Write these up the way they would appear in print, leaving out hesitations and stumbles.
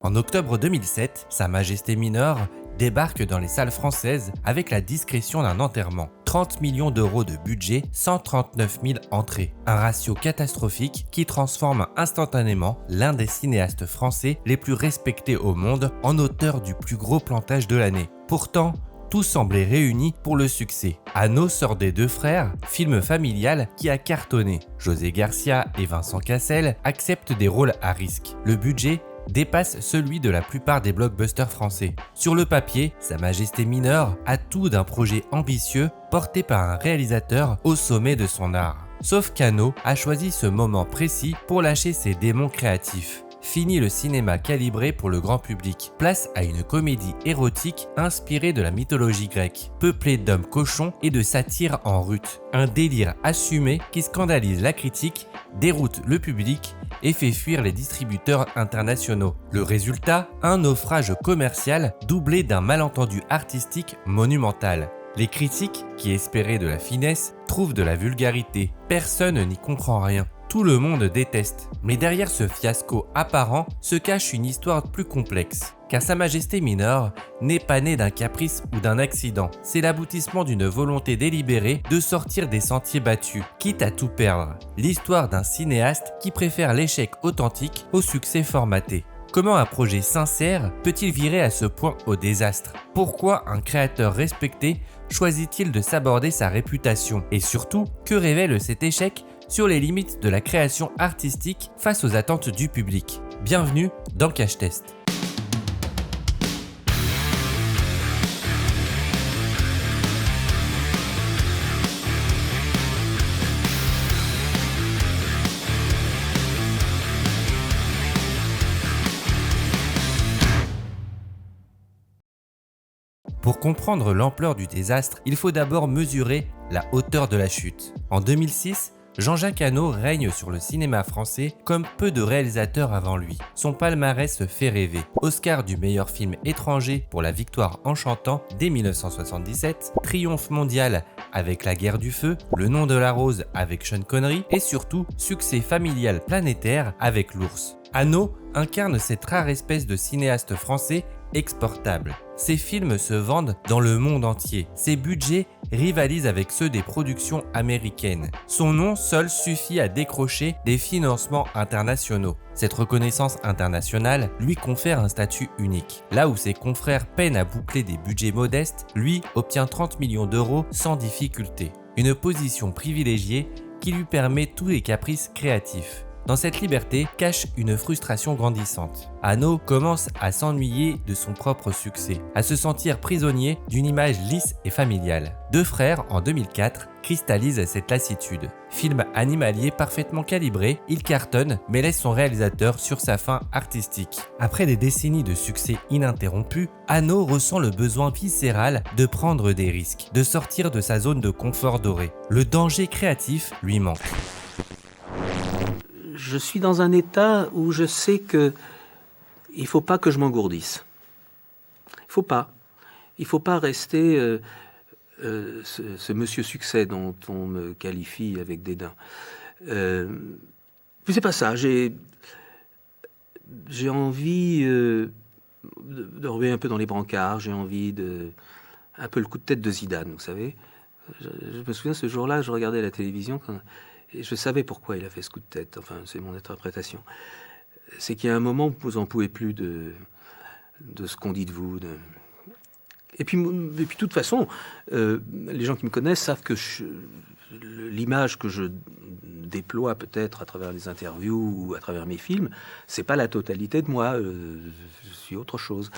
En octobre 2007, Sa Majesté mineure débarque dans les salles françaises avec la discrétion d'un enterrement. 30 millions d'euros de budget, 139 000 entrées. Un ratio catastrophique qui transforme instantanément l'un des cinéastes français les plus respectés au monde en auteur du plus gros plantage de l'année. Pourtant, tout semblait réuni pour le succès. Anno sort des Deux Frères, film familial qui a cartonné. José Garcia et Vincent Cassel acceptent des rôles à risque. Le budget dépasse celui de la plupart des blockbusters français. Sur le papier, Sa Majesté mineure a tout d'un projet ambitieux porté par un réalisateur au sommet de son art. Sauf qu'Anno a choisi ce moment précis pour lâcher ses démons créatifs. Fini le cinéma calibré pour le grand public. Place à une comédie érotique inspirée de la mythologie grecque, peuplée d'hommes cochons et de satyres en rut. Un délire assumé qui scandalise la critique, déroute le public et fait fuir les distributeurs internationaux. Le résultat, un naufrage commercial doublé d'un malentendu artistique monumental. Les critiques, qui espéraient de la finesse, trouvent de la vulgarité. Personne n'y comprend rien. Tout le monde déteste. Mais derrière ce fiasco apparent se cache une histoire plus complexe. Car Sa Majesté mineure n'est pas née d'un caprice ou d'un accident. C'est l'aboutissement d'une volonté délibérée de sortir des sentiers battus, quitte à tout perdre. L'histoire d'un cinéaste qui préfère l'échec authentique au succès formaté. Comment un projet sincère peut-il virer à ce point au désastre? Pourquoi un créateur respecté choisit-il de s'aborder sa réputation? Et surtout, que révèle cet échec sur les limites de la création artistique face aux attentes du public? Bienvenue dans Cache Test. Pour comprendre l'ampleur du désastre, il faut d'abord mesurer la hauteur de la chute. En 2006, Jean-Jacques Annaud règne sur le cinéma français comme peu de réalisateurs avant lui. Son palmarès fait rêver. Oscar du meilleur film étranger pour La Victoire en chantant dès 1977, triomphe mondial avec La Guerre du Feu, Le Nom de la Rose avec Sean Connery et surtout succès familial planétaire avec L'Ours. Annaud incarne cette rare espèce de cinéaste français exportable. Ses films se vendent dans le monde entier. Ses budgets rivalisent avec ceux des productions américaines. Son nom seul suffit à décrocher des financements internationaux. Cette reconnaissance internationale lui confère un statut unique. Là où ses confrères peinent à boucler des budgets modestes, lui obtient 30 millions d'euros sans difficulté. Une position privilégiée qui lui permet tous les caprices créatifs. Dans cette liberté cache une frustration grandissante. Annaud commence à s'ennuyer de son propre succès, à se sentir prisonnier d'une image lisse et familiale. Deux Frères, en 2004, cristallise cette lassitude. Film animalier parfaitement calibré, il cartonne mais laisse son réalisateur sur sa fin artistique. Après des décennies de succès ininterrompus, Annaud ressent le besoin viscéral de prendre des risques, de sortir de sa zone de confort doré. Le danger créatif lui manque. Je suis dans un état où je sais que il faut pas que je m'engourdisse. Il faut pas. Il faut pas rester ce monsieur succès dont on me qualifie avec dédain. Puis c'est pas ça. J'ai envie de revenir un peu dans les brancards. J'ai envie de un peu le coup de tête de Zidane, vous savez. Je me souviens ce jour-là, je regardais la télévision et je savais pourquoi il a fait ce coup de tête. Enfin, c'est mon interprétation. C'est qu'il y a un moment où vous n'en pouvez plus de ce qu'on dit de vous. Et puis, de toute façon, les gens qui me connaissent savent que l'image que je déploie peut-être à travers les interviews ou à travers mes films, c'est pas la totalité de moi. Je suis autre chose.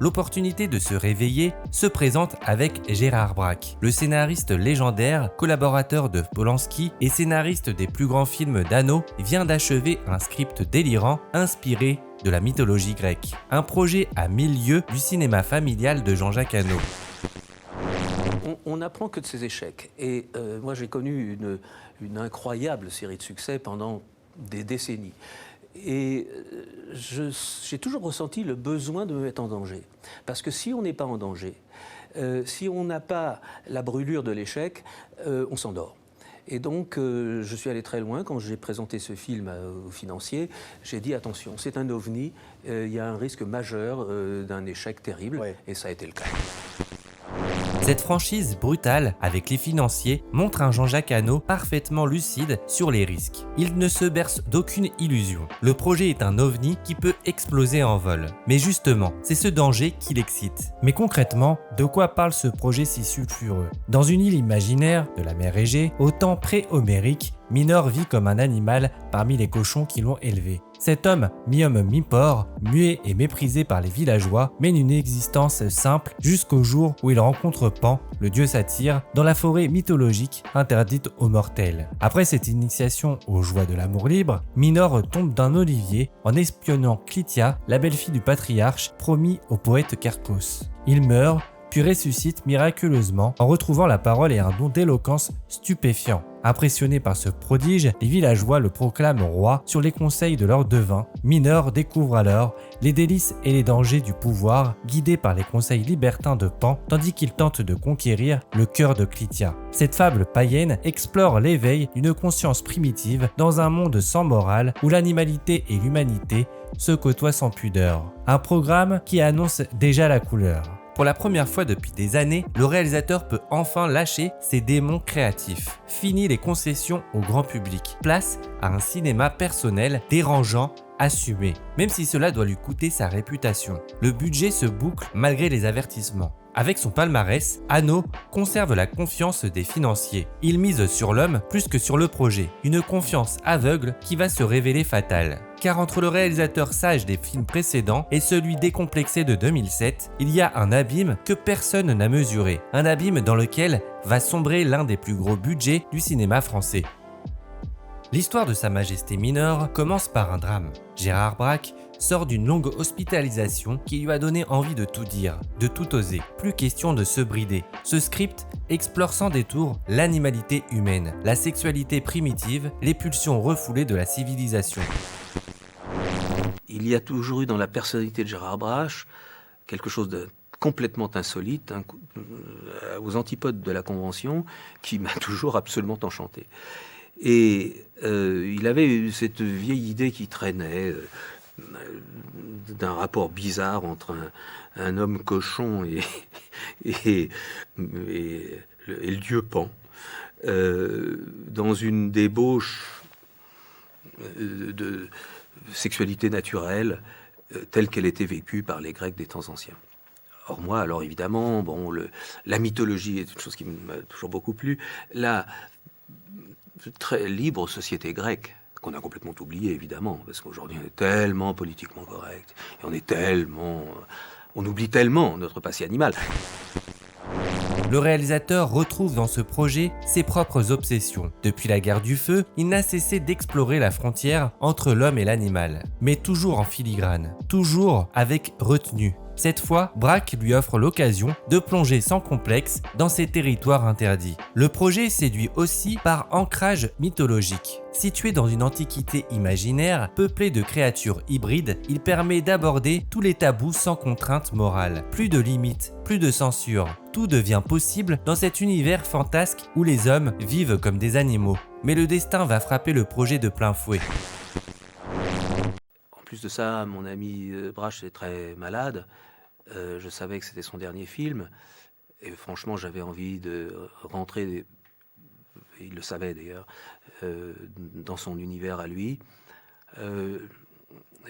L'opportunité de se réveiller se présente avec Gérard Braque. Le scénariste légendaire, collaborateur de Polanski et scénariste des plus grands films d'Annaud, vient d'achever un script délirant inspiré de la mythologie grecque. Un projet à 1000 lieues du cinéma familial de Jean-Jacques Annaud. On n'apprend que de ses échecs. Et moi, j'ai connu une incroyable série de succès pendant des décennies. Et j'ai toujours ressenti le besoin de me mettre en danger. Parce que si on n'est pas en danger, si on n'a pas la brûlure de l'échec, on s'endort. Et donc, je suis allé très loin. Quand j'ai présenté ce film aux financiers, j'ai dit attention, c'est un ovni, il y a un risque majeur d'un échec terrible, et ça a été le cas. Cette franchise brutale avec les financiers montre un Jean-Jacques Hano parfaitement lucide sur les risques. Il ne se berce d'aucune illusion. Le projet est un ovni qui peut exploser en vol. Mais justement, c'est ce danger qui l'excite. Mais concrètement, de quoi parle ce projet si sulfureux? Dans une île imaginaire de la mer Égée, au temps pré-homérique, Minor vit comme un animal parmi les cochons qui l'ont élevé. Cet homme, mi-homme mi-porc, muet et méprisé par les villageois, mène une existence simple jusqu'au jour où il rencontre Pan, le dieu satyre, dans la forêt mythologique interdite aux mortels. Après cette initiation aux joies de l'amour libre, Minor tombe d'un olivier en espionnant Clytia, la belle-fille du patriarche promis au poète Carcos. Il meurt, puis ressuscite miraculeusement en retrouvant la parole et un don d'éloquence stupéfiant. Impressionné par ce prodige, les villageois le proclament roi sur les conseils de leur devin. Minor découvre alors les délices et les dangers du pouvoir, guidé par les conseils libertins de Pan, tandis qu'il tente de conquérir le cœur de Clytia. Cette fable païenne explore l'éveil d'une conscience primitive dans un monde sans morale où l'animalité et l'humanité se côtoient sans pudeur. Un programme qui annonce déjà la couleur. Pour la première fois depuis des années, le réalisateur peut enfin lâcher ses démons créatifs. Fini les concessions au grand public. Place à un cinéma personnel, dérangeant, assumé. Même si cela doit lui coûter sa réputation. Le budget se boucle malgré les avertissements. Avec son palmarès, Hano conserve la confiance des financiers. Il mise sur l'homme plus que sur le projet. Une confiance aveugle qui va se révéler fatale. Car entre le réalisateur sage des films précédents et celui décomplexé de 2007, il y a un abîme que personne n'a mesuré. Un abîme dans lequel va sombrer l'un des plus gros budgets du cinéma français. L'histoire de Sa Majesté Mineur commence par un drame. Gérard Braque sort d'une longue hospitalisation qui lui a donné envie de tout dire, de tout oser. Plus question de se brider. Ce script explore sans détour l'animalité humaine, la sexualité primitive, les pulsions refoulées de la civilisation. Il y a toujours eu dans la personnalité de Gérard Braque quelque chose de complètement insolite, aux antipodes de la convention, qui m'a toujours absolument enchanté. Et il avait cette vieille idée qui traînait d'un rapport bizarre entre un homme cochon et le dieu Pan, dans une débauche de sexualité naturelle telle qu'elle était vécue par les Grecs des temps anciens. Or moi, alors évidemment, la mythologie est une chose qui m'a toujours beaucoup plu. La très libre société grecque, qu'on a complètement oublié évidemment, parce qu'aujourd'hui on est tellement politiquement correct, et on oublie tellement notre passé animal. Le réalisateur retrouve dans ce projet ses propres obsessions. Depuis la guerre du feu, il n'a cessé d'explorer la frontière entre l'homme et l'animal, mais toujours en filigrane, toujours avec retenue. Cette fois, Braque lui offre l'occasion de plonger sans complexe dans ces territoires interdits. Le projet séduit aussi par ancrage mythologique. Situé dans une antiquité imaginaire, peuplée de créatures hybrides, il permet d'aborder tous les tabous sans contrainte morale. Plus de limites, plus de censure. Tout devient possible dans cet univers fantasque où les hommes vivent comme des animaux. Mais le destin va frapper le projet de plein fouet. En plus de ça, mon ami Braque est très malade. Je savais que c'était son dernier film. Et franchement, j'avais envie de rentrer, il le savait d'ailleurs, dans son univers à lui.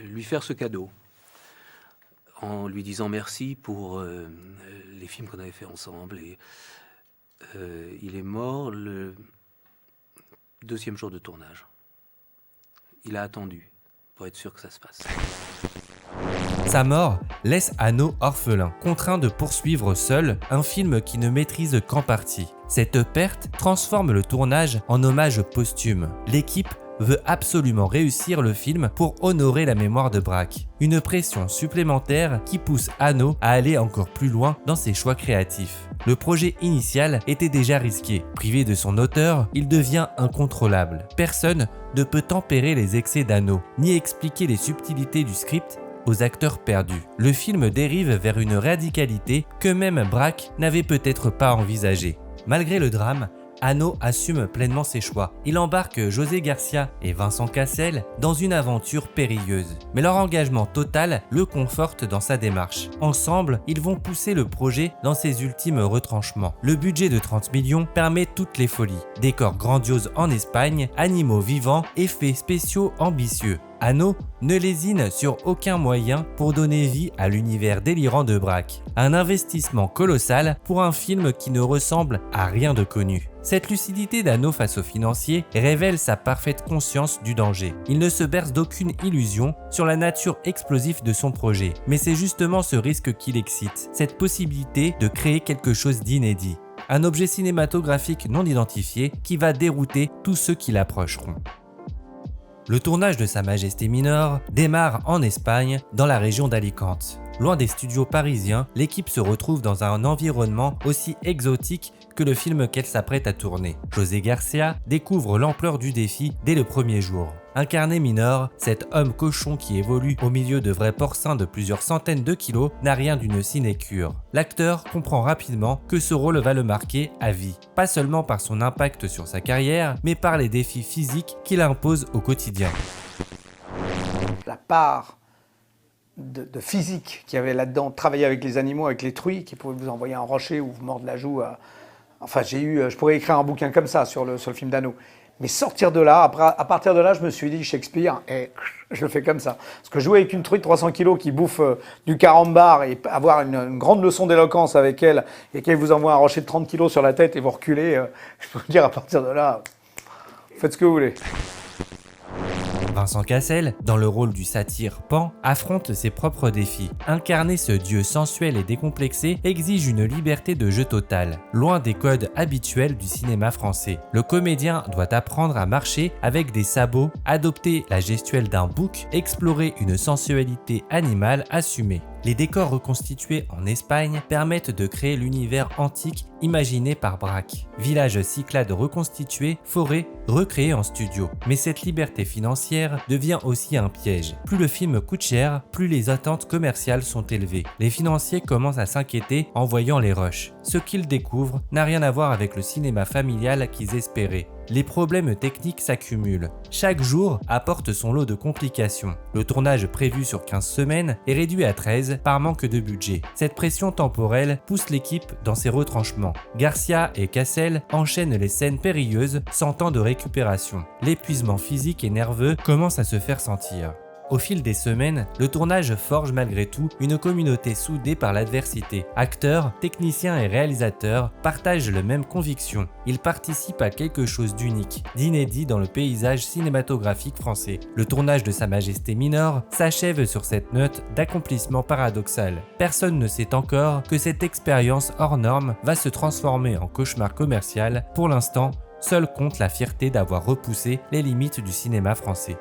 Lui faire ce cadeau. En lui disant merci pour les films qu'on avait fait ensemble. Et il est mort le 2e jour de tournage. Il a attendu pour être sûr que ça se passe. Sa mort laisse Hano orphelin, contraint de poursuivre seul un film qui ne maîtrise qu'en partie. Cette perte transforme le tournage en hommage posthume. L'équipe veut absolument réussir le film pour honorer la mémoire de Braque. Une pression supplémentaire qui pousse Hano à aller encore plus loin dans ses choix créatifs. Le projet initial était déjà risqué. Privé de son auteur, il devient incontrôlable. Personne ne peut tempérer les excès d'Hano, ni expliquer les subtilités du script aux acteurs perdus. Le film dérive vers une radicalité que même Braque n'avait peut-être pas envisagée. Malgré le drame, Hanno assume pleinement ses choix. Il embarque José Garcia et Vincent Cassel dans une aventure périlleuse. Mais leur engagement total le conforte dans sa démarche. Ensemble, ils vont pousser le projet dans ses ultimes retranchements. Le budget de 30 millions permet toutes les folies. Décors grandioses en Espagne, animaux vivants, effets spéciaux ambitieux. Hanno ne lésine sur aucun moyen pour donner vie à l'univers délirant de Braque. Un investissement colossal pour un film qui ne ressemble à rien de connu. Cette lucidité d'Hanno face aux financiers révèle sa parfaite conscience du danger. Il ne se berce d'aucune illusion sur la nature explosive de son projet, mais c'est justement ce risque qui l'excite, cette possibilité de créer quelque chose d'inédit. Un objet cinématographique non identifié qui va dérouter tous ceux qui l'approcheront. Le tournage de Sa Majesté Mineure démarre en Espagne, dans la région d'Alicante. Loin des studios parisiens, l'équipe se retrouve dans un environnement aussi exotique que le film qu'elle s'apprête à tourner. José Garcia découvre l'ampleur du défi dès le premier jour. Incarné Minor, cet homme cochon qui évolue au milieu de vrais porcins de plusieurs centaines de kilos n'a rien d'une sinécure. L'acteur comprend rapidement que ce rôle va le marquer à vie, pas seulement par son impact sur sa carrière, mais par les défis physiques qu'il impose au quotidien. La part de physique qu'il y avait là-dedans, travailler avec les animaux, avec les truies, qui pouvaient vous envoyer un rocher ou vous mordre la joue. Enfin, je pourrais écrire un bouquin comme ça sur le film d'Hanno. Mais sortir de là, à partir de là, je me suis dit Shakespeare, et je le fais comme ça. Parce que jouer avec une truie de 300 kilos qui bouffe du carambar et avoir une grande leçon d'éloquence avec elle, et qu'elle vous envoie un rocher de 30 kilos sur la tête et vous reculez, je peux vous dire, à partir de là, faites ce que vous voulez. Vincent Cassel, dans le rôle du satyre Pan, affronte ses propres défis. Incarner ce dieu sensuel et décomplexé exige une liberté de jeu totale, loin des codes habituels du cinéma français. Le comédien doit apprendre à marcher avec des sabots, adopter la gestuelle d'un bouc, explorer une sensualité animale assumée. Les décors reconstitués en Espagne permettent de créer l'univers antique imaginé par Braque. Village Cyclades reconstitué, forêt recréée en studio. Mais cette liberté financière devient aussi un piège. Plus le film coûte cher, plus les attentes commerciales sont élevées. Les financiers commencent à s'inquiéter en voyant les rushs. Ce qu'ils découvrent n'a rien à voir avec le cinéma familial qu'ils espéraient. Les problèmes techniques s'accumulent. Chaque jour apporte son lot de complications. Le tournage prévu sur 15 semaines est réduit à 13 par manque de budget. Cette pression temporelle pousse l'équipe dans ses retranchements. Garcia et Cassel enchaînent les scènes périlleuses sans temps de récupération. L'épuisement physique et nerveux commence à se faire sentir. Au fil des semaines, le tournage forge malgré tout une communauté soudée par l'adversité. Acteurs, techniciens et réalisateurs partagent les mêmes convictions. Ils participent à quelque chose d'unique, d'inédit dans le paysage cinématographique français. Le tournage de Sa Majesté Mineure s'achève sur cette note d'accomplissement paradoxal. Personne ne sait encore que cette expérience hors norme va se transformer en cauchemar commercial. Pour l'instant, seule compte la fierté d'avoir repoussé les limites du cinéma français.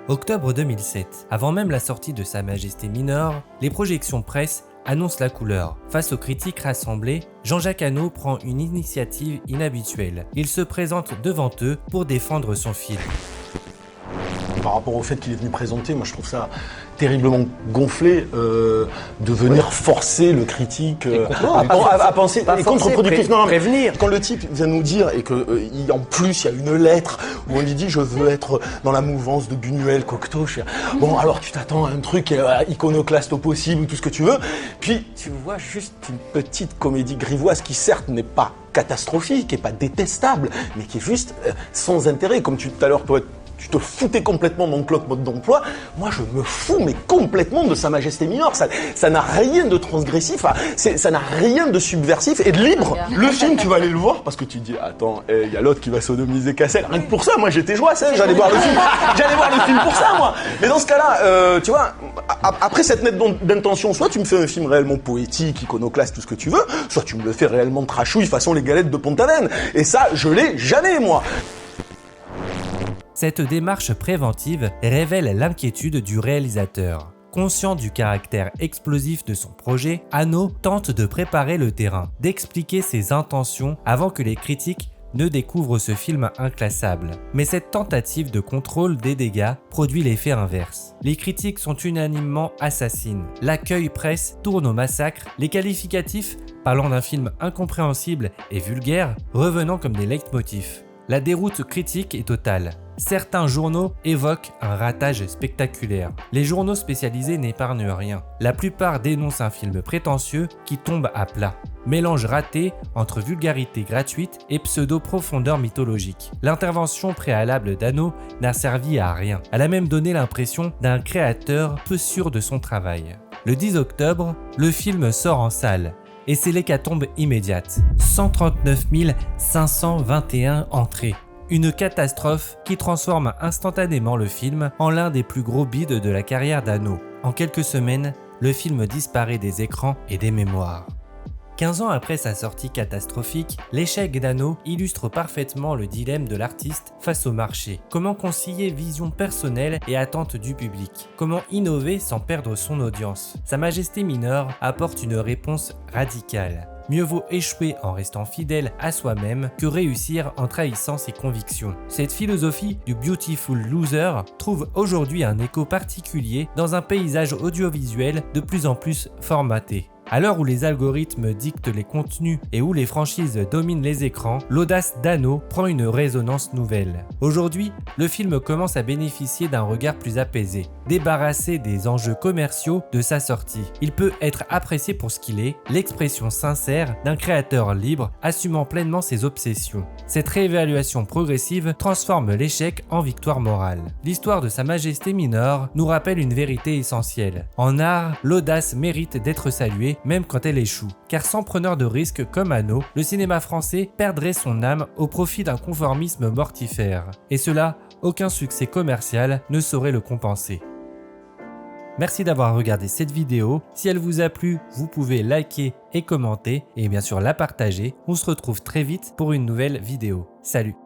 Octobre 2007, avant même la sortie de Sa Majesté Mineure, les projections presse annoncent la couleur. Face aux critiques rassemblées, Jean-Jacques Hanno prend une initiative inhabituelle. Il se présente devant eux pour défendre son film. Par rapport au fait qu'il est venu présenter, moi je trouve ça terriblement gonflé de venir forcer le critique à penser et contre-productif. Non, prévenir. Quand le type vient nous dire et que en plus il y a une lettre où on lui dit je veux être dans la mouvance de Buñuel, Cocteau, bon alors tu t'attends à un truc iconoclaste au possible ou tout ce que tu veux, puis tu vois juste une petite comédie grivoise qui certes n'est pas catastrophique et pas détestable, mais qui est juste sans intérêt, comme tout à l'heure toi tu te foutais complètement de mon mode d'emploi. Moi, je me fous, mais complètement de Sa Majesté Mineure. Ça n'a rien de transgressif, ça n'a rien de subversif et de libre. Le film, tu vas aller le voir parce que tu te dis, attends, il y a l'autre qui va sodomiser Cassel. Rien que pour ça, moi, j'étais joyeux, j'allais voir le film. J'allais voir le film pour ça, moi. Mais dans ce cas-là, tu vois, après cette nette d'intention, soit tu me fais un film réellement poétique, iconoclaste, tout ce que tu veux, soit tu me le fais réellement trashouille façon les galettes de Pont-Aven. Et ça, je l'ai jamais, moi. Cette démarche préventive révèle l'inquiétude du réalisateur. Conscient du caractère explosif de son projet, Hanno tente de préparer le terrain, d'expliquer ses intentions avant que les critiques ne découvre ce film inclassable. Mais cette tentative de contrôle des dégâts produit l'effet inverse. Les critiques sont unanimement assassines. L'accueil presse tourne au massacre, les qualificatifs parlant d'un film incompréhensible et vulgaire revenant comme des leitmotifs. La déroute critique est totale. Certains journaux évoquent un ratage spectaculaire. Les journaux spécialisés n'épargnent rien. La plupart dénoncent un film prétentieux qui tombe à plat. Mélange raté entre vulgarité gratuite et pseudo-profondeur mythologique. L'intervention préalable d'Hannot n'a servi à rien. Elle a même donné l'impression d'un créateur peu sûr de son travail. Le 10 octobre, le film sort en salle. Et c'est l'hécatombe immédiate. 139 521 entrées. Une catastrophe qui transforme instantanément le film en l'un des plus gros bides de la carrière d'Hannot. En quelques semaines, le film disparaît des écrans et des mémoires. 15 ans après sa sortie catastrophique, l'échec d'Hannot illustre parfaitement le dilemme de l'artiste face au marché. Comment concilier vision personnelle et attente du public? Comment innover sans perdre son audience? Sa Majesté mineure apporte une réponse radicale. Mieux vaut échouer en restant fidèle à soi-même que réussir en trahissant ses convictions. Cette philosophie du beautiful loser trouve aujourd'hui un écho particulier dans un paysage audiovisuel de plus en plus formaté. À l'heure où les algorithmes dictent les contenus et où les franchises dominent les écrans, l'audace d'Hannot prend une résonance nouvelle. Aujourd'hui, le film commence à bénéficier d'un regard plus apaisé, débarrassé des enjeux commerciaux de sa sortie. Il peut être apprécié pour ce qu'il est, l'expression sincère d'un créateur libre assumant pleinement ses obsessions. Cette réévaluation progressive transforme l'échec en victoire morale. L'histoire de Sa Majesté mineure nous rappelle une vérité essentielle. En art, l'audace mérite d'être saluée même quand elle échoue. Car sans preneur de risque comme Hannot, le cinéma français perdrait son âme au profit d'un conformisme mortifère. Et cela, aucun succès commercial ne saurait le compenser. Merci d'avoir regardé cette vidéo. Si elle vous a plu, vous pouvez liker et commenter et bien sûr la partager. On se retrouve très vite pour une nouvelle vidéo. Salut!